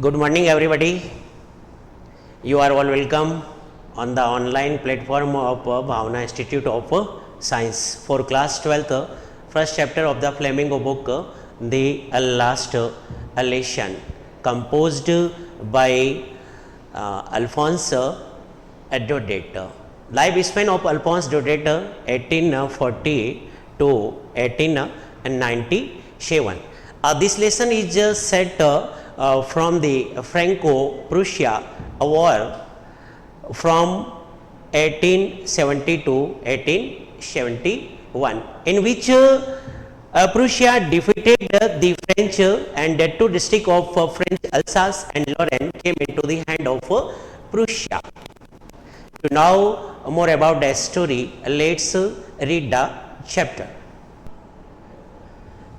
Good morning, everybody. You are all welcome on the online platform of Bhavna Institute of Science for class 12th, first chapter of the Flamingo book, The Last Lesson, composed by Alphonse Daudet. Lifespan of Alphonse Daudet 1840 to 1897. This lesson is set from the Franco-Prussia War from 1870 to 1871, in which Prussia defeated the French, and the two districts of French Alsace and Lorraine came into the hand of Prussia. To know more about the story, let's read the chapter.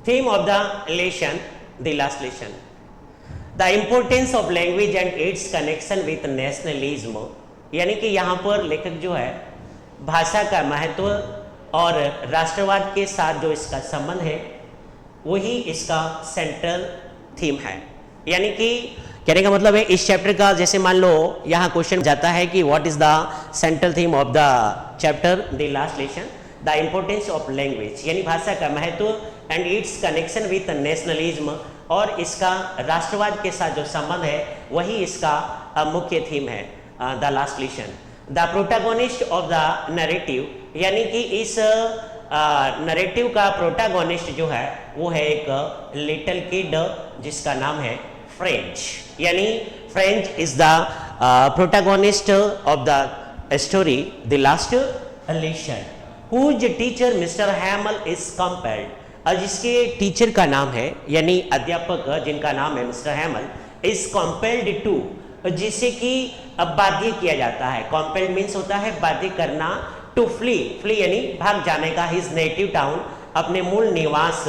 Theme of the lesson, the last lesson. The importance of language and its connection with nationalism, यानी कि यहाँ पर लेखक जो है भाषा का महत्व और राष्ट्रवाद के साथ जो इसका संबंध है वही इसका सेंट्रल थीम है। यानी कि कहने का मतलब है इस चैप्टर का, जैसे मान लो यहाँ क्वेश्चन जाता है कि what is the central theme of the chapter the last lesson, the importance of language यानी भाषा का महत्व and it's connection with nationalism, और इसका राष्ट्रवाद के साथ जो संबंध है वही इसका मुख्य थीम है the last lesson. The protagonist of the narrative, यानी कि इस नरेटिव का प्रोटागोनिस्ट जो है वो है एक लिटिल किड जिसका नाम है फ्रेंच, यानी Franz is the protagonist of the story the last lesson, whose teacher Mister Hamel is compelled, और जिसके टीचर का नाम है यानी अध्यापक जिनका नाम है Mister Hamel, is compelled to, जिसे कि अब बाध्य किया जाता है। कंपेल्ड मीन्स होता है बाध्य करना, टू फ्ली, फ्ली यानी भाग जाने का, हिज नेटिव टाउन अपने मूल निवास,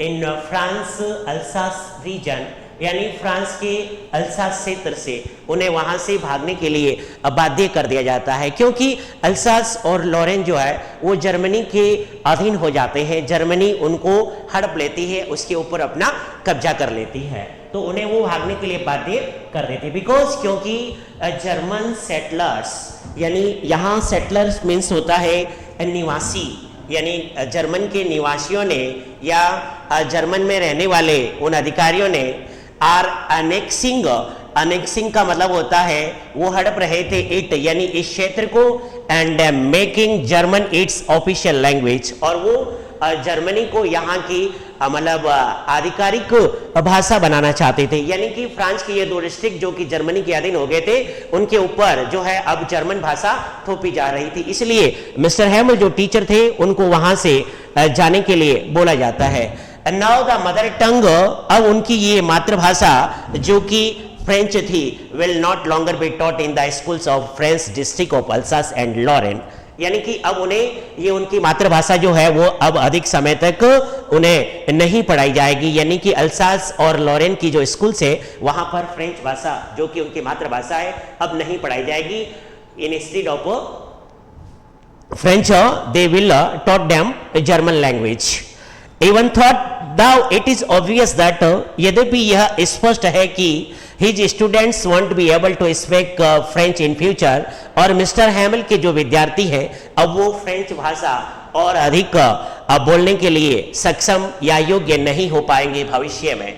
इन फ्रांस अल्सास रीजन यानी फ्रांस के अल्सास क्षेत्र से उन्हें वहां से भागने के लिए बाध्य कर दिया जाता है, क्योंकि अल्सास और लॉरेन जो है वो जर्मनी के अधीन हो जाते हैं। जर्मनी उनको हड़प लेती है, उसके ऊपर अपना कब्जा कर लेती है, तो उन्हें वो भागने के लिए बाध्य कर देती है। बिकॉज क्योंकि जर्मन सेटलर्स, यानी यहाँ सेटलर्स मीन्स होता है निवासी, यानी जर्मन के निवासियों ने या जर्मन में रहने वाले उन अधिकारियों ने आर अनेक्सिंग, अनेक्सिंग का मतलब होता है वो हड़प रहे थे इट यानी इस क्षेत्र को, and making German it's official language, और वो जर्मनी को यहाँ की मतलब आधिकारिक भाषा बनाना चाहते थे। यानी कि फ्रांस के ये दो डिस्ट्रिक्ट जो कि जर्मनी के अधीन हो गए थे उनके ऊपर जो है अब जर्मन भाषा थोपी जा रही थी, इसलिए मिस्टर हैमल जो टीचर थे उनको वहां से जाने के लिए बोला जाता है। नाउ द मदर टंग, अब उनकी ये मातृभाषा जो कि फ्रेंच थी, will not longer be taught in the schools of French district of Alsace and Lorraine, यानी कि अब उन्हें ये उनकी मातृभाषा जो है वो अब अधिक समय तक उन्हें नहीं पढ़ाई जाएगी, यानी कि अल्सास और लॉरेन की जो स्कूल्स है वहां पर फ्रेंच भाषा जो कि उनकी मातृभाषा है अब नहीं पढ़ाई जाएगी। Instead of French they will taught them German language. Even thought now it is obvious that, यद्यपि यह स्पष्ट है कि his students won't be able to speak French in future, और मिस्टर हैमल के जो विद्यार्थी हैं अब वो फ्रेंच भाषा और अधिक बोलने के लिए सक्षम या योग्य नहीं हो पाएंगे भविष्य में।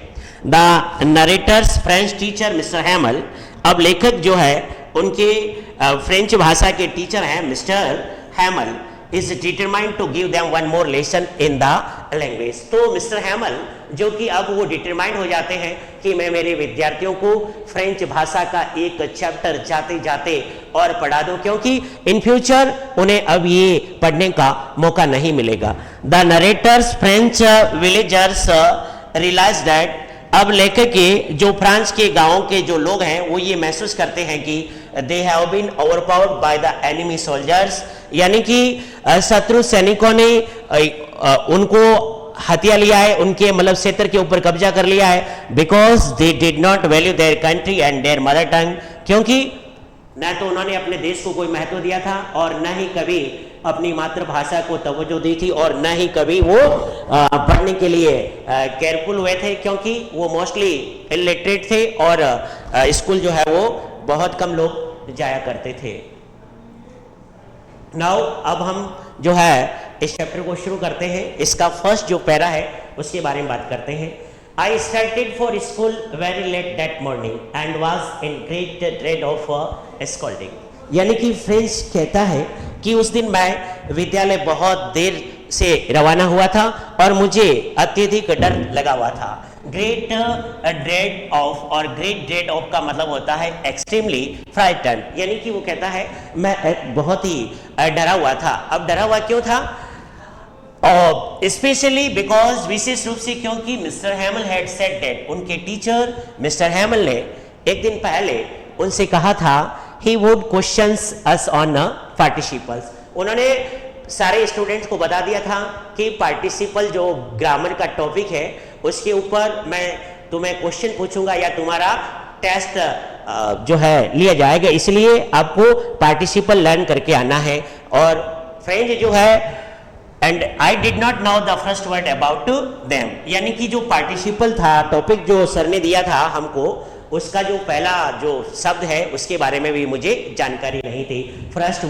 The narrator's French teacher Mister हैमल, अब लेखक जो है उनके फ्रेंच भाषा के टीचर हैं mister हैमल, is determined to give them one more lesson in the language। तो मिस्टर हैमल जो कि अब वो डिटरमाइंड हो जाते हैं कि मैं मेरे विद्यार्थियों को फ्रेंच भाषा का एक चैप्टर जाते जाते और पढ़ा दूं, क्योंकि इन फ्यूचर उन्हें अब ये पढ़ने का मौका नहीं मिलेगा। The narrator's French villagers realise that, अब लेखक के जो फ्रांस के गांवों के जो लोग हैं वो ये महसूस करते हैं कि they have been overpowered by the enemy soldiers, यानी कि शत्रु सैनिकों ने उनको हत्या लिया है, उनके मतलब क्षेत्र के ऊपर कब्जा कर लिया है। Because they did not value their country and there mother tongue, क्योंकि न तो उन्होंने अपने देश को कोई महत्व दिया था और न ही कभी अपनी मातृभाषा को तवज्जो दी थी और न ही कभी वो पढ़ने के लिए केयरफुल हुए थे, क्योंकि वो मोस्टली इलिटरेट थे और स्कूल जो है वो बहुत कम लोग जाया करते थे। नाउ अब हम जो है इस चैप्टर को शुरू करते हैं। इसका फर्स्ट जो पैरा है उसके बारे में बात करते हैं। I started for school very late that morning and was in great dread of scolding। यानी कि फ्रेंच कहता है कि उस दिन मैं विद्यालय बहुत देर से रवाना हुआ था और मुझे अत्यधिक डर लगा हुआ था। ग्रेट ड्रेड ऑफ, और ग्रेट ड्रेड ऑफ का मतलब होता है एक्सट्रीमली फ्राइटन, यानी कि वो कहता है मैं बहुत ही डरा हुआ था। अब डरा हुआ क्यों था? स्पेशली बिकॉज, विशेष रूप से क्योंकि mister Hamel had said that, उनके टीचर मिस्टर हैमल ने एक दिन पहले उनसे कहा था he would questions us on participles. उन्होंने सारे स्टूडेंट्स को बता दिया था कि पार्टिसिपल जो ग्रामर का टॉपिक है उसके ऊपर मैं तुम्हें क्वेश्चन पूछूंगा या तुम्हारा टेस्ट जो है लिया जाएगा, इसलिए आपको पार्टिसिपल लर्न करके आना है। और फ्रेंच जो है and I did not know the first word about them, यानी कि जो पार्टिसिपल था, टॉपिक जो सर ने दिया था हमको, उसका जो पहला जो शब्द है उसके बारे में भी मुझे जानकारी नहीं थी। फर्स्ट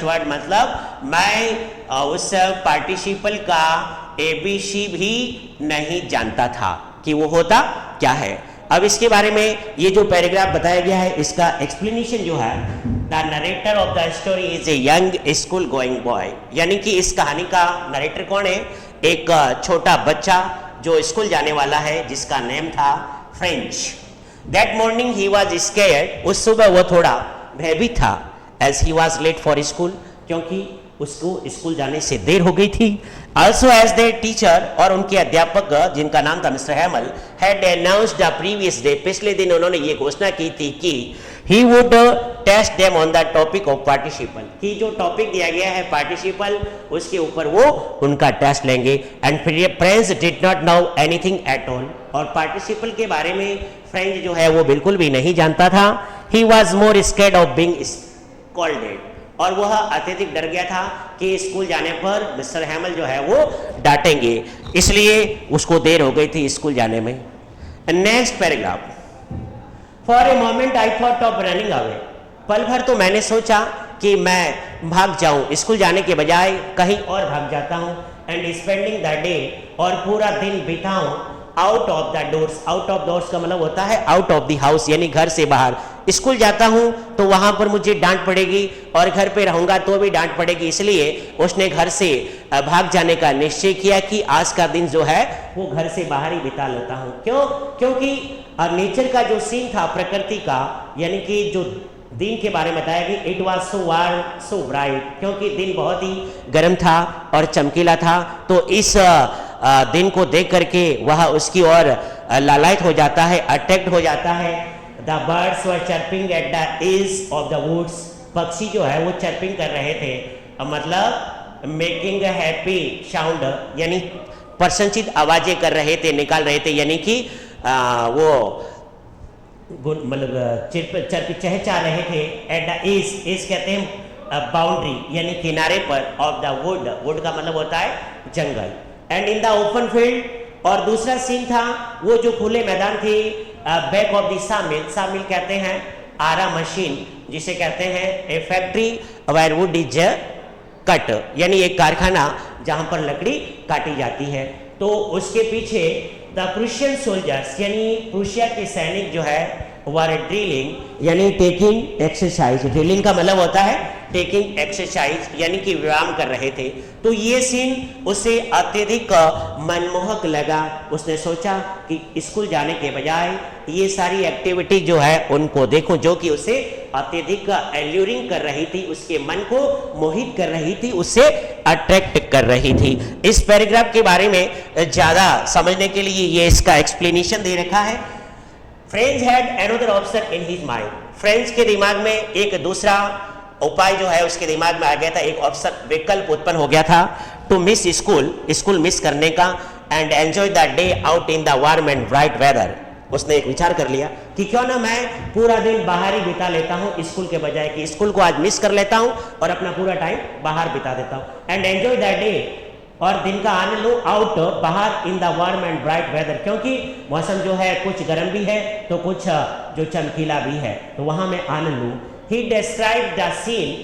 वर्ड मतलब मैं उस पार्टिसिपल का एबीसी भी नहीं जानता था कि वो होता क्या है। अब इसके बारे में ये जो पैराग्राफ बताया गया है इसका एक्सप्लेनेशन जो है, the narrator of the story is a young school going boy, यानी कि इस कहानी का नरेटर कौन है? एक छोटा बच्चा जो स्कूल जाने वाला है जिसका नेम था French. That morning he was scared, उस सुबह वो थोड़ा भयभीत था। As he was late for school, क्योंकि उसको स्कूल जाने से देर हो गई थी। ऑल्सो एज देयर टीचर, और उनके अध्यापक जिनका नाम था Mr Hamel, had announced the previous day, पिछले दिन उन्होंने ये घोषणा की थी कि he would test them on the topic of participle, कि जो टॉपिक दिया गया है पार्टिसिपल उसके ऊपर वो उनका टेस्ट लेंगे। And French did not know anything at all, और पार्टिसिपल के बारे में फ्रेंच जो है वो बिल्कुल भी नहीं जानता था। He was more scared of being scolded, और वह अत्यधिक डर गया था कि स्कूल जाने पर मिस्टर हैमल जो है वो डांटेंगे, इसलिए उसको देर हो गई थी स्कूल जाने में। Next paragraph, for a moment I thought of running away, पल भर तो मैंने सोचा कि मैं भाग जाऊं, स्कूल जाने के बजाय कहीं और भाग जाता हूं। एंड स्पेंडिंग द डे, और पूरा दिन बिताऊं out of the doors, out of doors का मतलब होता है आउट ऑफ द हाउस, यानी घर से बाहर। स्कूल जाता हूं तो वहां पर मुझे डांट पड़ेगी और घर पे रहूंगा तो भी डांट पड़ेगी, इसलिए उसने घर से भाग जाने का निश्चय किया कि आज का दिन जो है वो घर से बाहर ही बिता लेता हूं। क्यों? क्योंकि नेचर का जो सीन था, प्रकृति का, यानी कि जो दिन के बारे में बताया कि it was so warm so bright, क्योंकि दिन बहुत ही गर्म था और चमकीला था, तो इस दिन को देख करके वह उसकी ओर लालायित हो जाता है, अट्रैक्ट हो जाता है। The birds were chirping at the edge of the woods, पक्षी जो है वो चर्पिंग कर रहे थे, मतलब मेकिंग अ हैप्पी साउंड, यानी प्रशंसित आवाजें कर रहे थे, निकाल रहे थे, यानी कि वो मतलब चहचा रहे थे। एट द एज कहते हैं बाउंड्री, यानी किनारे पर, ऑफ द वुड, वुड का मतलब होता है जंगल। And in the open field, और दूसरा सीन था वो जो खुले मैदान थे, बैक ऑफ द सामिल, सामिल कहते हैं आरा मशीन, जिसे कहते हैं a factory where wood is cut, यानी एक कारखाना जहां पर लकड़ी काटी जाती है। तो उसके पीछे द प्रूशियन सोल्जर्स, यानी प्रूशिया के सैनिक जो है वर ड्रिलिंग, यानी टेकिंग एक्सरसाइज, ड्रिलिंग का मतलब होता है टेकिंग एक्सरसाइज, यानी कि व्यायाम कर रहे थे। तो ये सीन उसे अत्यधिक मनमोहक लगा। उसने सोचा कि स्कूल जाने के बजाय ये सारी एक्टिविटी जो है उनको देखूं, जो कि उसे अत्यधिक एल्यूरिंग कर रही थी, उसके मन को मोहित कर रही थी, उससे अट्रैक्ट कर रही थी। इस पैराग्राफ के बारे में ज्यादा समझने के लिए ये इसका एक्सप्लेनेशन दे रखा है। French had another option in his mind, French के दिमाग में एक दूसरा उपाय जो है उसके दिमाग में आ गया था, एक ऑप्शन, विकल्प उत्पन्न हो गया था, to miss school, school miss करने का, and enjoy the day out in the warm and bright weather, उसने एक विचार कर लिया कि क्यों ना मैं पूरा दिन बाहर ही बिता लेता हूँ स्कूल के बजाय, कि स्कूल को आज मिस कर लेता हूँ और अपना पूरा टाइम बाहर बिता देता हूँ एंड एंजॉय दैट डे, और दिन का आनंद लो आउट बाहर in the warm and bright weather, क्योंकि मौसम जो है कुछ गर्म भी है तो कुछ जो चमकीला भी है, तो वहाँ मैं आनंद लूँ। ही डिस्क्राइब द सीन,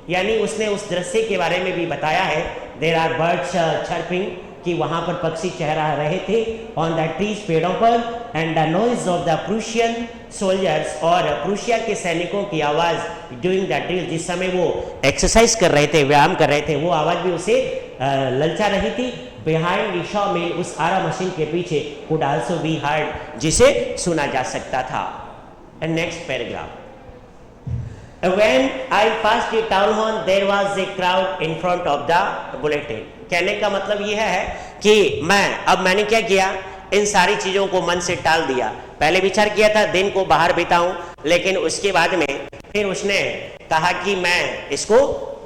यानी उसने उस दृश्य के बारे में भी बताया है। देयर आर बर्ड्स चर्पिंग, कि वहाँ पर पक्षी चहरा रहे थे ऑन द ट्रीज, पेड़ों पर, and the noise of the Prussian soldiers, और प्रूशिया के सैनिकों की आवाज़ ड्यूरिंग द ड्रिल, जिस समय वो एक्सरसाइज कर रहे थे, व्यायाम कर रहे थे, वो आवाज़ भी उसे ललचा रही थी। बिहाइंड द शॉ मिल, उस आरा मशीन के पीछे, कुड आल्सो बी हर्ड, जिसे सुना जा सकता था। And next paragraph, When I passed the town hall, there was a crowd in front of the bulletin. कहने का मतलब यह है कि मैंने क्या किया, इन सारी चीजों को मन से टाल दिया। पहले विचार किया था दिन को बाहर बिताऊं, लेकिन उसके बाद में फिर उसने कहा कि मैं इसको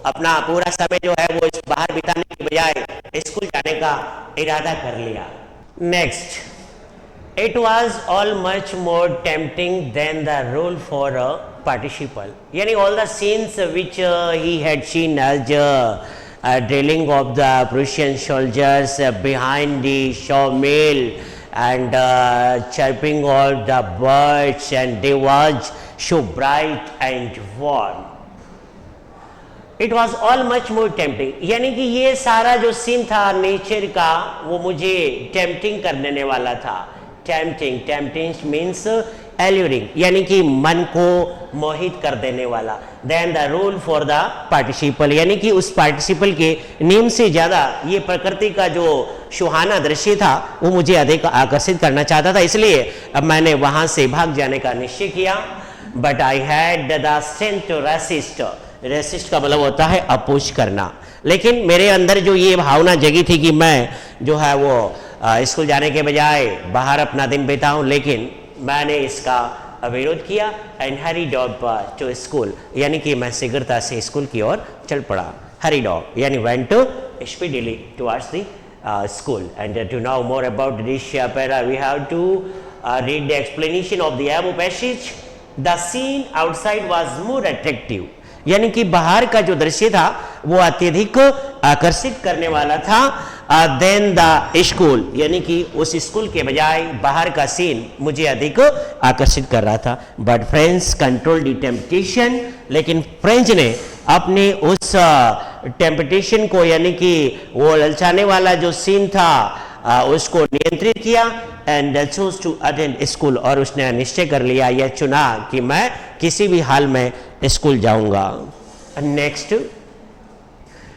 अपना पूरा समय जो है वो इस बाहर बिताने के बजाय स्कूल जाने का इरादा कर लिया। Next, It was all much more tempting than the role for a participle. यानी all the scenes which he had seen as drilling of the Prussian soldiers behind the sawmill and chirping of the birds, and they was so bright and warm. It was all much more tempting. यानी कि ये सारा जो scene था nature का, वो मुझे tempting कर देने वाला था। टेम्पटिंग मीन्स एल्यूरिंग, यानी कि मन को मोहित कर देने वाला। Then the rule for the participle, यानी कि उस पार्टिसिपल के नियम से ज़्यादा ये प्रकृति का जो सुहाना दृश्य था वो मुझे अधिक आकर्षित करना चाहता था, इसलिए अब मैंने वहाँ से भाग जाने का निश्चय किया। But I had the strength to resist, resist का मतलब होता है अपोज करना, लेकिन मेरे अंदर जो ये भावना जगी थी कि मैं जो है वो स्कूल जाने के बजाय बाहर अपना दिन बिताऊं, लेकिन मैंने इसका विरोध किया। And hurried off to school, यानी कि मैं शीघ्रता से स्कूल की ओर चल पड़ा। हरीड ऑफ यानी went speedily towards the school. And to know more about this para we have to read the explanation of the above passage. The scene outside was more attractive, यानी कि बाहर का जो दृश्य था वो अत्यधिक आकर्षित करने वाला था देन द स्कूल, यानी कि उस स्कूल के बजाय बाहर का सीन मुझे अधिक आकर्षित कर रहा था। But French control the temptation, लेकिन फ्रेंच ने अपने उस टेम्पटेशन को, यानी कि वो ललचाने वाला जो सीन था उसको नियंत्रित किया। And choose to attend school, और उसने निश्चय कर लिया, यह चुना कि मैं किसी भी हाल में स्कूल जाऊंगा। Next,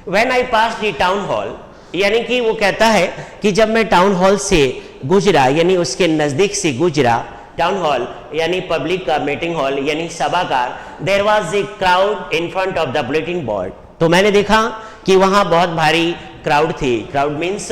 when I pass the town hall, यानी कि वो कहता है कि जब मैं टाउन हॉल से गुजरा, यानी उसके नजदीक से गुजरा, टाउन हॉल यानी पब्लिक का मीटिंग हॉल यानी सभागार, there was a crowd in front of the bulletin board, तो मैंने देखा कि वहां बहुत भारी क्राउड थी। क्राउड मीन्स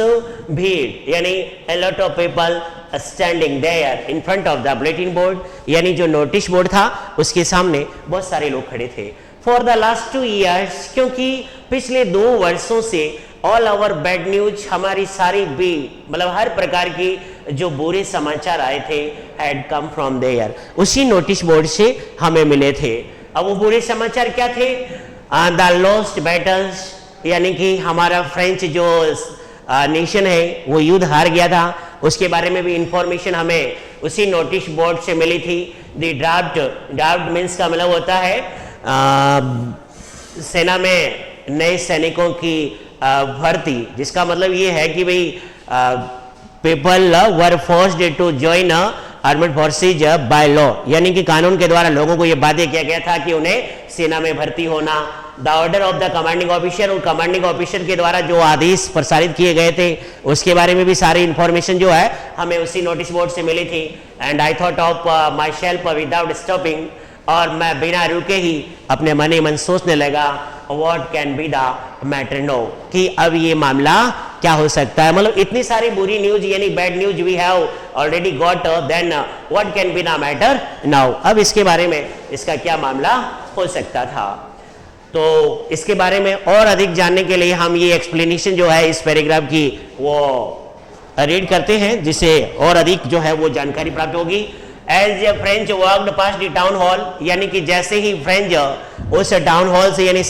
भीड़, यानी a lot of people standing there in front of the bulletin board, यानी जो नोटिस बोर्ड था उसके सामने बहुत सारे लोग खड़े थे। For the last 2 years, क्योंकि पिछले 2 वर्षों से all our bad news, हमारी सारी भी मतलब हर प्रकार की जो बुरे समाचार आए थे had come from there, उसी नोटिस बोर्ड से हमें मिले थे। अब वो बुरे समाचार क्या थे? The lost battles, यानी कि हमारा फ्रेंच जो नेशन है वो युद्ध हार गया था, उसके बारे में भी इंफॉर्मेशन हमें उसी नोटिस बोर्ड से मिली थी। द ड्राफ्ट मीन्स का मतलब होता है सेना में नए सैनिकों की भर्ती, जिसका मतलब ये है कि भाई people were forced to join armed forces by law, यानी कि कानून के द्वारा लोगों को यह बाध्य किया गया था कि उन्हें सेना में भर्ती होना। The order of the commanding officer, और कमांडिंग ऑफिसर के द्वारा जो आदेश प्रसारित किए गए थे उसके बारे में भी सारी इंफॉर्मेशन जो है हमें उसी नोटिस बोर्ड से मिली थी। And I thought of my self without stopping, और मैं बिना रुके ही अपने मन ही मन सोचने लगा what can be the matter now, कि अब ये मामला क्या हो सकता है। मतलब इतनी सारी बुरी न्यूज यानी bad news we have already got, then what can be the matter now, अब इसके बारे में इसका क्या मामला हो सकता था। तो इसके बारे में और अधिक जानने के लिए हम ये एक्सप्लेनेशन जो है इस पैराग्राफ की वो रीड करते हैं, जिससे और अधिक जो है वो जानकारी प्राप्त होगी। As French walked past the town hall, यानी कि जैसे ही फ्रेंच उस टाउन हॉल से यानी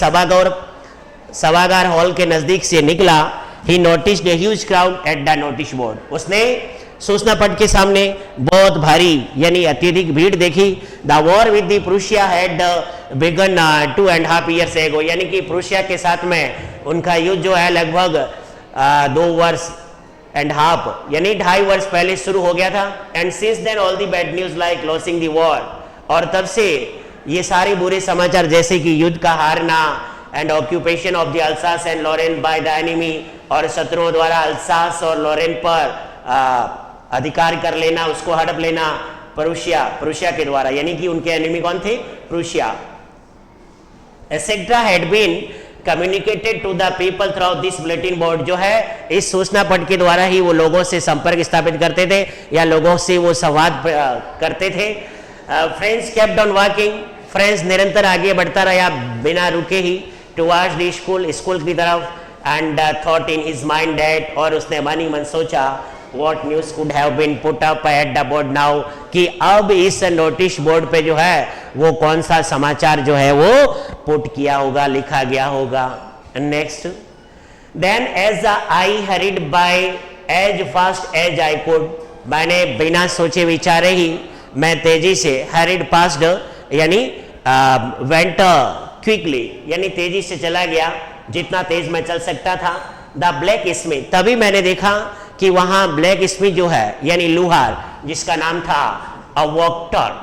सभागार हॉल के नजदीक से निकला, he noticed a huge crowd at the notice board, उसने सूचना पट के सामने बहुत भारी यानी अत्यधिक भीड़ देखी। The war with the Prussia had begun 2.5 years ago, यानी कि प्रूशिया के साथ में उनका युद्ध जो है लगभग 2 वर्ष एंड हाफ यानी 2.5 वर्ष पहले शुरू हो गया था। And since then all the bad news like losing the war, और तब से ये सारे बुरे समाचार जैसे कि युद्ध का हारना and occupation of the Alsace and Lorraine by the enemy, और शत्रुओं द्वारा अल्सास और लॉरेन पर अधिकार कर लेना, उसको हड़प लेना प्रूशिया के द्वारा, यानी कि उनके एनिमी कौन थे? Prussia. Etcetera had been communicated to the people through this bulletin board, जो है इस सूचना पट के द्वारा ही वो लोगों से संपर्क स्थापित करते थे या लोगों से वो संवाद करते थे। Friends kept on walking, friends निरंतर आगे बढ़ता रहा बिना रुके ही टुवर्ड्स द स्कूल की तरफ। And thought in his mind that, और उसने मन ही मन सोचा what news could have been put up at the board now, कि अब इस नोटिस बोर्ड पे जो है वो कौन सा समाचार जो है वो पुट किया होगा, लिखा गया होगा। Next, then as I hurried by as fast as I could, मैंने बिना सोचे विचारे ही मैं तेजी से हरीड पास्ट यानी वेंट क्विकली यानी तेजी से चला गया जितना तेज मैं चल सकता था। द ब्लैक स्मिथ, तभी मैंने देखा कि वहां ब्लैक स्मिथ जो है यानी लुहार, जिसका नाम था अ वॉक्टर,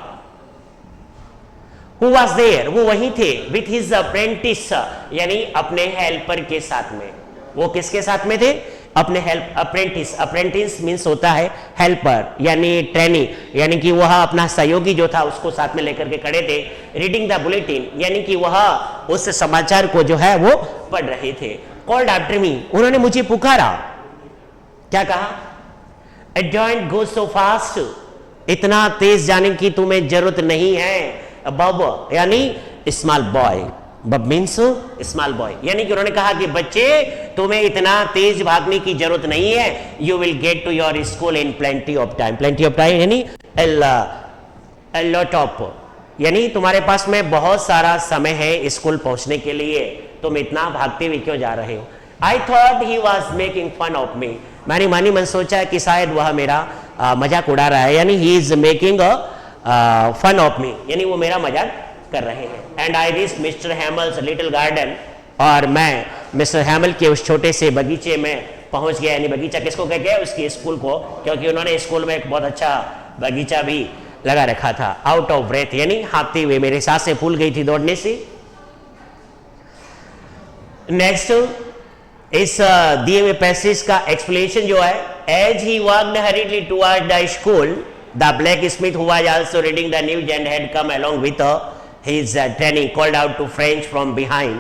हु वाज देयर, वो वहीं थे विथ हिज अप्रेंटिस यानी अपने हेल्पर के साथ में। वो किसके साथ में थे? अपने अप्रेंटिस। अप्रेंटिस मीन्स होता है हेल्पर यानी ट्रेनी, यानी कि वह अपना सहयोगी जो था उसको साथ में लेकर के खड़े थे। रीडिंग द बुलेटिन, यानी कि वह उस समाचार को जो है वो पढ़ रहे थे। कॉल्ड आफ्टर मी, उन्होंने मुझे पुकारा। क्या कहा? डोंट गो सो फास्ट, इतना तेज जाने की तुम्हें जरूरत नहीं है। बब यानी स्मॉल बॉय, बब मीन्स स्मॉल बॉय, यानी कि उन्होंने कहा कि बच्चे तुम्हें इतना तेज भागने की जरूरत नहीं है। You will get to your school in plenty of time. Plenty of time यानी लॉट ऑफ, यानी तुम्हारे पास में बहुत सारा समय है स्कूल पहुंचने के लिए, तुम इतना भागते हुए क्यों जा रहे हो? I thought he was making fun of me, मैंने मानी मन सोचा कि शायद वह मेरा मजाक उड़ा रहा है, यानी he is making fun of me, यानी वो मेरा मजाक कर रहे हैं। And I reach Mr Hamel's little garden, और मैं मिस्टर हैमल के उस छोटे से बगीचे में पहुंच गया। यानी बगीचा किसको कहते हैं? उसकी स्कूल को, क्योंकि उन्होंने स्कूल में एक बहुत अच्छा बगीचा भी लगा रखा था। आउट ऑफ ब्रेथ यानी हाँफते हुए, मेरे सांसें फूल गई थी दौड़ने से। नेक्स्ट, इस दिए हुए पैसेज का एक्सप्लेनेशन जो है, as he walked hurriedly toward the school, the blacksmith who was also reading the news and had come along with his trainee called out to French from behind.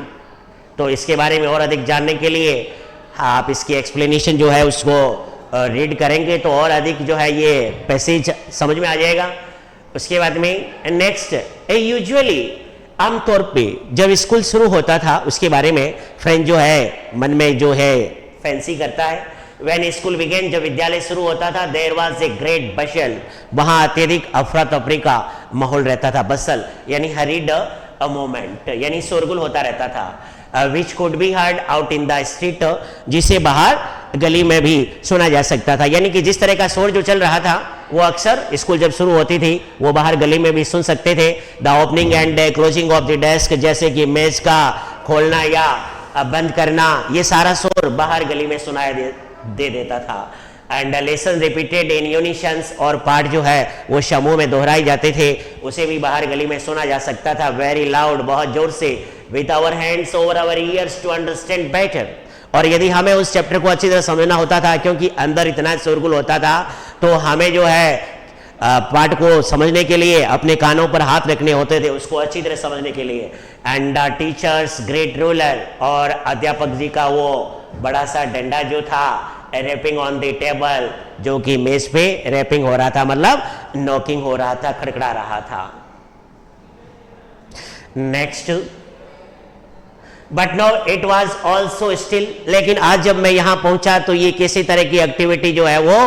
तो इसके बारे में और अधिक जानने के लिए आप इसकी एक्सप्लेनेशन जो है उसको रीड करेंगे तो और अधिक जो है ये पैसेज समझ में आ जाएगा। उसके बाद में नेक्स्ट, यूजुअली आमतौर पे जब स्कूल शुरू होता था उसके बारे में फ्रेंड जो है मन में जो है फैंसी करता है। व्हेन स्कूल बिगेन, जब विद्यालय शुरू होता था, देयर वाज ए ग्रेट बशल, वहां अत्यधिक अफरा तफरी का माहौल रहता था। बसल यानी हरीड अ मोमेंट, यानी शोरगुल होता रहता था। Which could be heard out in the street, जिसे बाहर गली में भी सुना जा सकता था। यानी कि जिस तरह का शोर जो चल रहा था वो अक्सर स्कूल जब शुरू होती थी वो बाहर गली में भी सुन सकते थे। The opening and closing of the desk, जैसे कि मेज का खोलना या बंद करना, ये सारा शोर बाहर गली में सुनाया दे देता था। एंड लेसन रिपीटेड इन यूनिशंस, और पाठ जो है वो समूह में दोहराए जाते थे, उसे भी बाहर गली में सुना जा सकता था। वेरी लाउड, बहुत जोर से। With our hands over our ears to understand better, और यदि हमें उस चैप्टर को अच्छी तरह समझना होता था, क्योंकि अंदर इतना शोरगुल होता था, तो हमें जो है पाठ को समझने के लिए अपने कानों पर हाथ रखने होते थे उसको अच्छी तरह समझने के लिए। एंड टीचर्स ग्रेट रूलर, और अध्यापक जी का वो बड़ा सा डंडा जो था, रैपिंग ऑन द टेबल, जो कि मेज पे रैपिंग हो रहा था, मतलब नॉकिंग हो रहा था, खड़खड़ा रहा था। Next, but now it was also still, लेकिन आज जब मैं यहां पहुंचा तो ये किसी तरह की एक्टिविटी जो है वो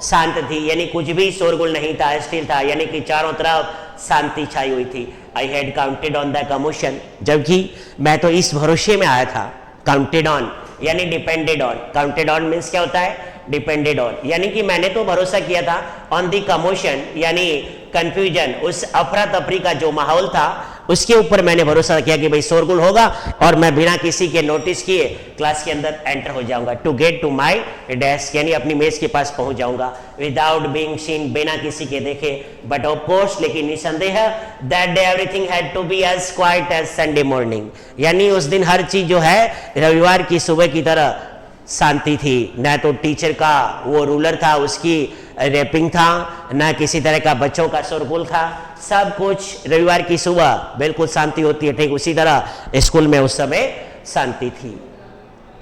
शांत थी, यानी कुछ भी शोरगुल नहीं था, स्थिर था, यानी कि चारों तरफ शांति छाई हुई थी। I had counted on the commotion, जबकि मैं तो इस भरोसे में आया था। काउंटेड ऑन यानी depended on, counted on means क्या होता है, डिपेंडेड ऑन, यानी कि मैंने तो भरोसा किया था ऑन द कमोशन यानी कंफ्यूजन, उस अफरा तफरी का जो माहौल था उसके ऊपर मैंने भरोसा किया कि भाई शोरगुल होगा और मैं बिना किसी के नोटिस किए क्लास के अंदर एंटर हो जाऊंगा। To get to my desk यानी अपनी मेज के पास पहुंच जाऊंगा, विदाउट बीइंग सीन, बिना किसी के देखे। बट ऑफ कोर्स, लेकिन निसंदेह, that day everything had to be as quiet as Sunday morning, यानी उस दिन हर चीज जो है रविवार की सुबह की तरह शांति थी। ना तो टीचर का वो रूलर था उसकी रैपिंग था, ना किसी तरह का बच्चों का शोरगुल था, सब कुछ रविवार की सुबह बिल्कुल शांति होती है, ठीक उसी तरह स्कूल में उस समय शांति थी।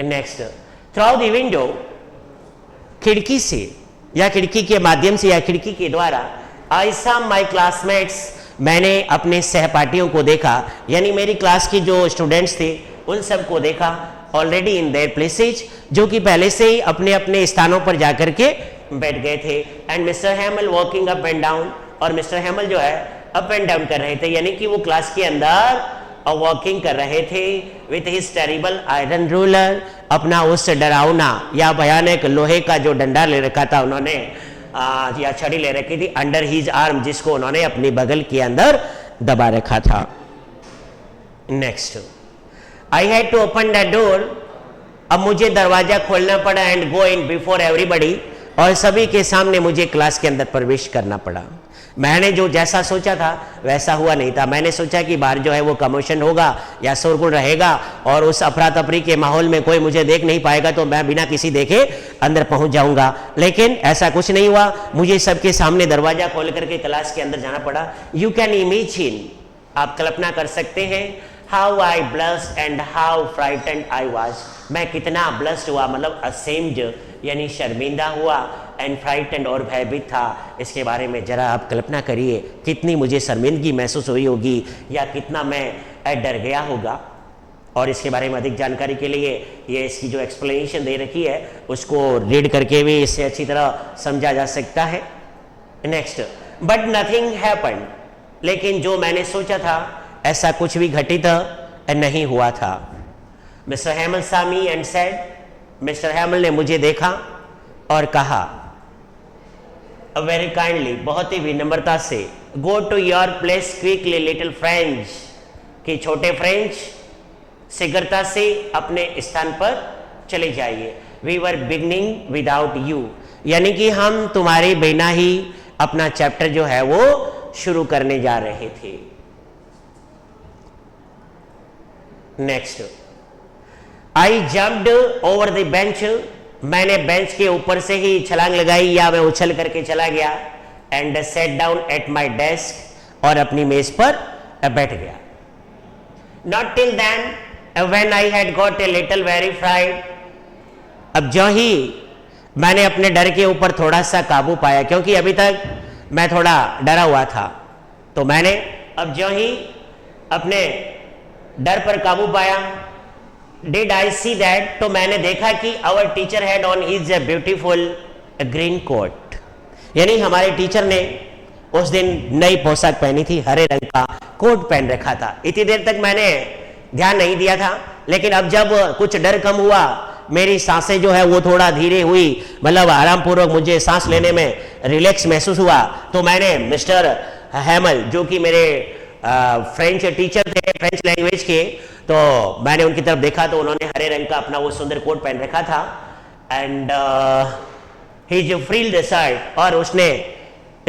नेक्स्ट, थ्रू द विंडो, खिड़की से या खिड़की के माध्यम से या खिड़की के द्वारा, आई सॉ माय क्लासमेट्स, मैंने अपने सहपाठियों को देखा, यानी मेरी क्लास की जो स्टूडेंट्स थे उन सबको देखा, ऑलरेडी इन देयर प्लेसेज, जो कि पहले से ही अपने अपने स्थानों पर जाकर के बैठ गए थे। And mister हैमल walking up and down, और मिस्टर हैमल जो है अप एंड डाउन कर रहे थे, यानी कि वो क्लास के अंदर वॉकिंग कर रहे थे with his terrible iron ruler, अपना उस डरावना या भयानक लोहे का जो डंडा ले रखा था उन्होंने, या छड़ी ले रखी थी, अंडर हिज आर्म, जिसको उन्होंने अपनी बगल के अंदर दबा रखा था। Next, I had to open the door, अब मुझे दरवाजा खोलना पड़ा, and go in before everybody, और सभी के सामने मुझे क्लास के अंदर प्रवेश करना पड़ा। मैंने जो जैसा सोचा था वैसा हुआ नहीं था। मैंने सोचा कि बाहर जो है वो कमोशन होगा या शोरगुल रहेगा और उस अफरा तफरी के माहौल में कोई मुझे देख नहीं पाएगा, तो मैं बिना किसी देखे अंदर पहुंच जाऊंगा, लेकिन ऐसा कुछ नहीं हुआ। मुझे सबके सामने दरवाजा खोल करके क्लास के अंदर जाना पड़ा। यू कैन इमेजिन, आप कल्पना कर सकते हैं, how I blessed and how frightened I was, मैं कितना ब्लस्ड हुआ, मतलब असेम्ड यानी शर्मिंदा हुआ, एंड फ्राइटेंड और भयभीत था। इसके बारे में जरा आप कल्पना करिए, कितनी मुझे शर्मिंदगी महसूस हुई होगी या कितना मैं डर गया होगा। और इसके बारे में अधिक जानकारी के लिए ये इसकी जो एक्सप्लेनेशन दे रखी है उसको रीड करके भी इससे अच्छी तरह समझा जा सकता है। नेक्स्ट, बट नथिंग हैपेंड, लेकिन जो मैंने सोचा था ऐसा कुछ भी घटित नहीं हुआ था। Mr हैमल saw me and said, mister हैमल ने मुझे देखा और कहा वेरी काइंडली, बहुत ही विनम्रता से, go to your place quickly little French, कि छोटे फ्रेंच शीघ्रता से अपने स्थान पर चले जाइए। We were beginning without you, यानी कि हम तुम्हारे बिना ही अपना चैप्टर जो है वो शुरू करने जा रहे थे। Next, I jumped over the bench, मैंने बेंच के ऊपर से ही छलांग लगाई या मैं उछल करके चला गया। And sat down at my desk, और अपनी मेज पर बैठ गया। Not till then when I had got a little very fried, अब जो ही मैंने अपने डर के ऊपर थोड़ा सा काबू पाया, क्योंकि अभी तक मैं थोड़ा डरा हुआ था, तो मैंने अब जो ही अपने डर पर काबू पाया, डिड आई सी दैट, तो मैंने देखा कि our teacher had on his beautiful green coat, यानी हमारे टीचर ने उस दिन नई पोशाक पहनी थी, हरे रंग का कोट पहन रखा था। इतनी देर तक मैंने ध्यान नहीं दिया था, लेकिन अब जब कुछ डर कम हुआ, मेरी सांसें जो है वो थोड़ा धीरे हुई, मतलब आराम पूर्वक मुझे सांस लेने में रिलैक्स महसूस हुआ, तो मैंने मिस्टर हैमल, जो कि मेरे फ्रेंच टीचर थे फ्रेंच लैंग्वेज के, तो मैंने उनकी तरफ देखा तो उन्होंने हरे रंग का अपना वो सुंदर कोट पहन रखा था, एंड हिज फ्रिल्ड शर्ट, और उसने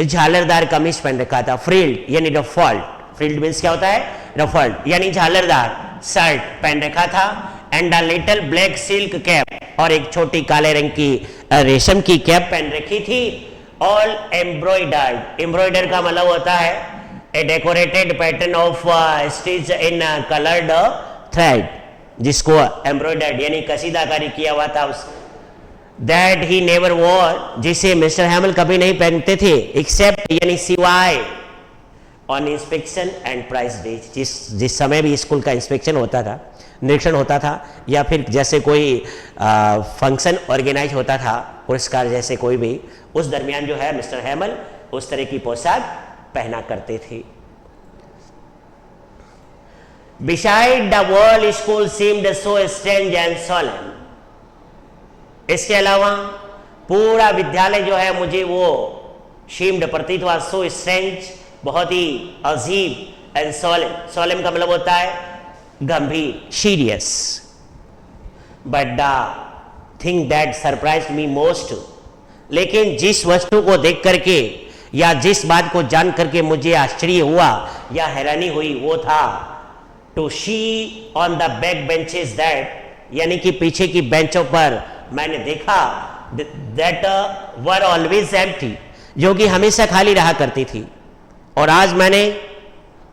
झालरदार कमीज पहन रखा था। फ्रिल्ड यानी रफल्ड, फ्रिल्ड मींस क्या होता है, रफल्ड, यानी झालरदार शर्ट पहन रखा था। And a little black silk cap, और एक छोटी काले रंग की रेशम की कैप पहन रखी थी। ऑल एम्ब्रॉयडर्ड, एम्ब्रॉयडर का मतलब होता है a decorated pattern of stitch in coloured thread, जिसको एम्ब्रॉयडर्ड यानी कसीदाकारी किया हुआ था। उस दैट ही नेवर वॉर, जिसे मिस्टर हैमल कभी नहीं पहनते थे, एक्सेप्ट यानी सिवाय on inspection and prize days, जिस समय भी स्कूल का इंस्पेक्शन होता था, निरीक्षण होता था, या फिर जैसे कोई फंक्शन ऑर्गेनाइज होता था, पुरस्कार जैसे कोई भी, उस दरमियान जो है मिस्टर हैमल उस तरह की पोशाक पहना करते थे। Beside the world school seemed so strange and solemn. इसके अलावा पूरा विद्यालय जो है मुझे वो seemed प्रतीत हुआ so strange, बहुत ही अजीब, and solemn, solemn का मतलब होता है गंभीर, serious. But the thing that surprised me most, लेकिन जिस वस्तु को देख करके या जिस बात को जान करके मुझे आश्चर्य हुआ या हैरानी हुई वो था to see on the back benches that, यानी कि पीछे की बेंचों पर मैंने देखा दैट वर ऑलवेज एम्प्टी, जो कि हमेशा खाली रहा करती थी। और आज मैंने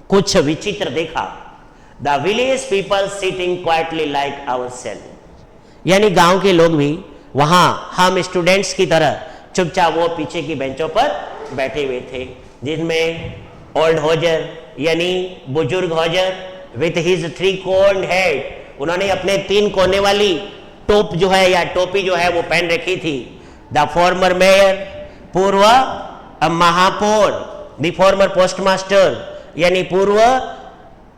कुछ विचित्र देखा, the village people sitting quietly like ourselves, यानी गांव के लोग भी वहां हम स्टूडेंट्स की तरह चुपचाप वो पीछे की बेंचों पर बैठे हुए थे, जिनमें ओल्ड होजर यानी बुजुर्ग hosier with his 3 corned head, उन्होंने अपने 3 कोने वाली टोप जो है या टोपी जो है वो पहन रखी थी। द फॉर्मर मेयर, पूर्व महापौर, द फॉर्मर पोस्टमास्टर यानी पूर्व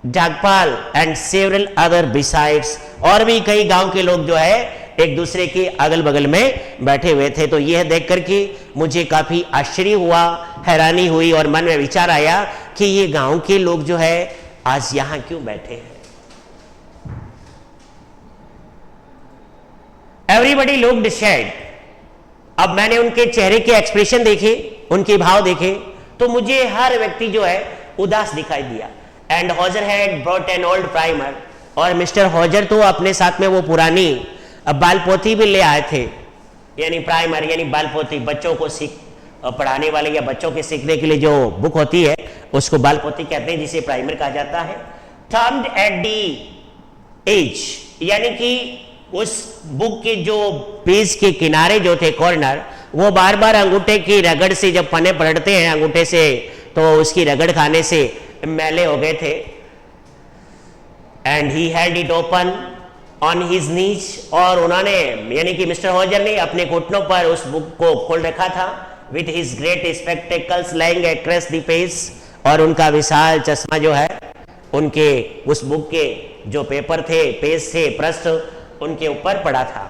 जागपाल, एंड सेवरल अदर बिसाइड्स, और भी कई गांव के लोग जो है एक दूसरे के अगल बगल में बैठे हुए थे। तो यह देख करके मुझे काफी आश्चर्य हुआ, हैरानी हुई और मन में विचार आया कि ये गांव के लोग जो है आज यहां क्यों बैठे हैं। एवरीबडी लुक्ड सैड, अब मैंने उनके चेहरे के एक्सप्रेशन देखे, उनके भाव देखे, तो मुझे हर व्यक्ति जो है उदास दिखाई दिया। And Hauser had brought an old primer, और मिस्टर हॉजर तो अपने साथ में वो पुरानी बाल पोथी भी ले आए थे, यानी प्राइमर यानी बाल पोथी, बच्चों को पढ़ाने वाले या बच्चों के सीखने के लिए जो बुक होती है उसको बाल पोथी कहते हैं, जिसे प्राइमर कहा जाता है। थम्ड एट दी एज, यानी कि उस बुक के जो पेज के किनारे जो थे कॉर्नर, वो बार बार अंगूठे की रगड़ से जब पन्ने पलटते हैं अंगूठे से, तो उसकी रगड़ खाने से मैले हो गए थे। And he had it open on his knees, और उन्होंने यानी कि मिस्टर हॉजर ने अपने घुटनों पर उस बुक को खोल रखा था। With his great spectacles lying across the page, और उनका विशाल चश्मा जो है उनके उस बुक के जो पेपर थे, पेज थे, पृष्ठ, उनके ऊपर पड़ा था।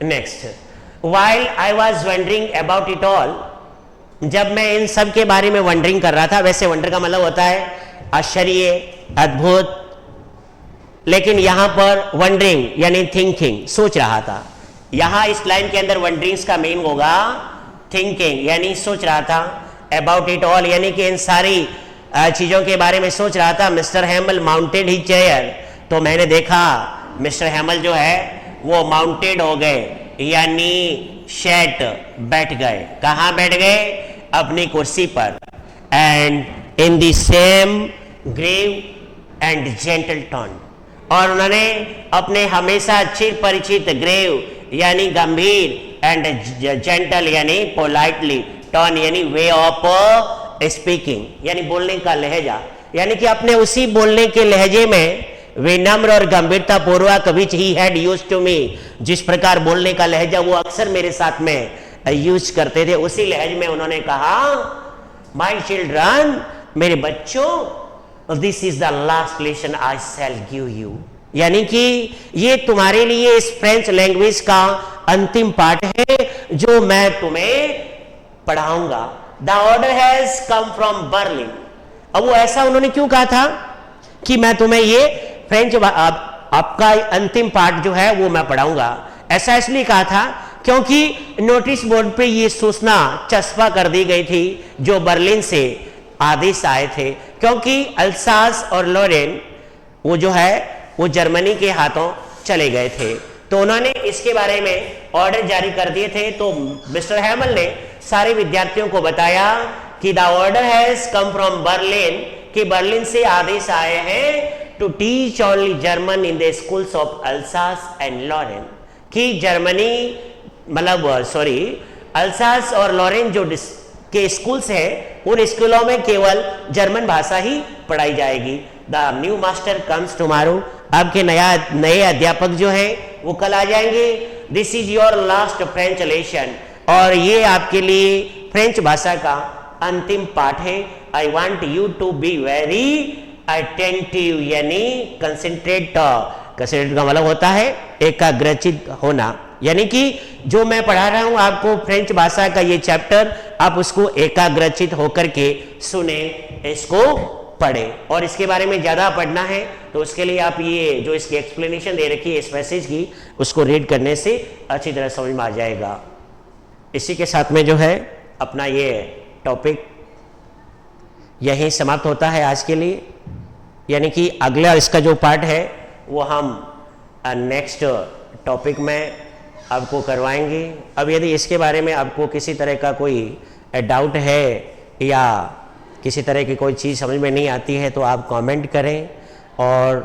Next, while I was wondering about it all, जब मैं इन सब के बारे में वंडरिंग कर रहा था, वैसे वंडर का मतलब होता है आश्चर्य, अद्भुत, लेकिन यहां पर वंडरिंग यानी थिंकिंग, सोच रहा था। यहां इस लाइन के अंदर वंडरिंग्स का मीन होगा थिंकिंग, यानी सोच रहा था। अबाउट इट ऑल यानी कि इन सारी चीजों के बारे में सोच रहा था। मिस्टर हैमल माउंटेड ही चेयर, तो मैंने देखा मिस्टर हैमल जो है वो माउंटेड हो गए, यानी शैट, बैठ गए। कहां बैठ गए? अपनी कुर्सी पर। And in the same grave and gentle tone, और उन्होंने अपने हमेशा चिर परिचित ग्रेव यानी गंभीर एंड जेंटल यानी पोलाइटली, टोन यानी वे ऑफ स्पीकिंग यानी बोलने का लहजा, यानी कि अपने उसी बोलने के लहजे में विनम्र और गंभीरता पूर्वक which he had used to me, जिस प्रकार बोलने का लहजा वो अक्सर मेरे साथ में यूज करते थे, उसी लहजे में उन्होंने कहा, माय चिल्ड्रन, मेरे बच्चों, this is the last lesson I shell give you, यानी कि ये तुम्हारे लिए इस फ्रेंच लैंग्वेज का अंतिम पाठ है जो मैं तुम्हें पढ़ाऊंगा। The order has come from Berlin. अब वो ऐसा उन्होंने क्यों कहा था कि मैं तुम्हें ये फ्रेंच आपका अंतिम पाठ जो है वो मैं पढ़ाऊंगा? ऐसा इसलिए कहा था क्योंकि नोटिस बोर्ड पे ये सूचना चस्पा कर दी गई थी जो बर्लिन से आदेश आए थे, क्योंकि अल्सास और लोरेन वो जो है वो जर्मनी के हाथों चले गए थे, तो उन्होंने इसके बारे में ऑर्डर जारी कर दिए थे। तो मिस्टर हैमल ने सारे विद्यार्थियों को बताया कि the order has come from Berlin, कि बर्लिन से आदेश आए हैं to teach only German in the schools of Alsace and Lorraine, कि जर्मनी मतलब अल्सास और लोरेन जो के स्कूल्स है, उन स्कूलों में केवल जर्मन भाषा ही पढ़ाई जाएगी। The new master comes tomorrow, आपके नए अध्यापक जो हैं वो कल आ जाएंगे। This is your last French lesson, और ये आपके लिए फ्रेंच भाषा का अंतिम पाठ है। I want you to be very attentive, यानी कंसेंट्रेट। कंसेंट्रेट का मतलब होता है एकाग्रचित होना, यानी कि जो मैं पढ़ा रहा हूं आपको फ्रेंच भाषा का ये चैप्टर, आप उसको एकाग्रचित होकर के सुने, इसको पढ़े। और इसके बारे में ज़्यादा पढ़ना है तो उसके लिए आप ये जो इसकी एक्सप्लेनेशन दे रखी है इस मैसेज की, उसको रीड करने से अच्छी तरह समझ में आ जाएगा। इसी के साथ में जो है अपना ये टॉपिक यहीं समाप्त होता है आज के लिए, यानी कि अगला इसका जो पार्ट है वो हम नेक्स्ट टॉपिक में आपको करवाएंगे। अब यदि इसके बारे में आपको किसी तरह का कोई डाउट है या किसी तरह की कोई चीज़ समझ में नहीं आती है तो आप कमेंट करें और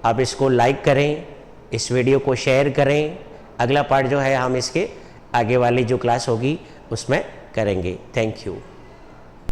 आप इसको लाइक करें, इस वीडियो को शेयर करें। अगला पार्ट जो है हम इसके आगे वाली जो क्लास होगी उसमें करेंगे। Thank you.